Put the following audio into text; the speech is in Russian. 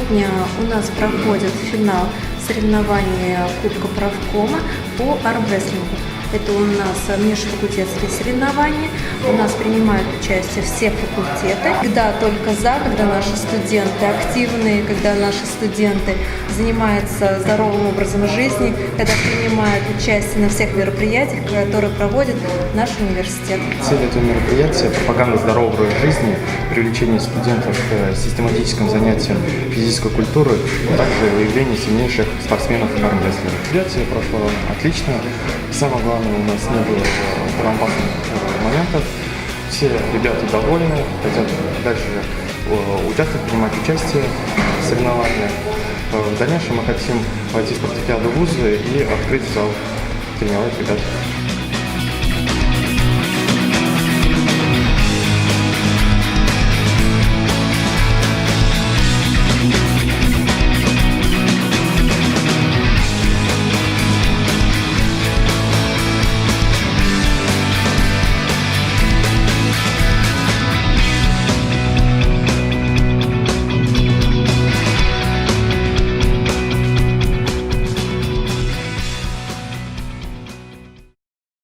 Сегодня у нас проходит финал соревнования Кубка Правкома по армрестлингу. Это у нас межфакультетские соревнования. У нас принимают участие все факультеты. Когда только за, когда наши студенты активные, когда наши студенты занимаются здоровым образом жизни, когда принимают участие на всех мероприятиях, которые проводит наш университет. Цель этого мероприятия – пропаганда здорового образа жизни, привлечение студентов к систематическим занятиям физической культуры, а также выявление сильнейших спортсменов и армрестлеров. Мероприятие прошло отлично. Самое главное, у нас не было травматных моментов. Все ребята довольны, хотят дальше участвовать, принимать участие в соревнованиях. В дальнейшем мы хотим войти в спартакиаду вуза и открыть зал, тренировать ребят.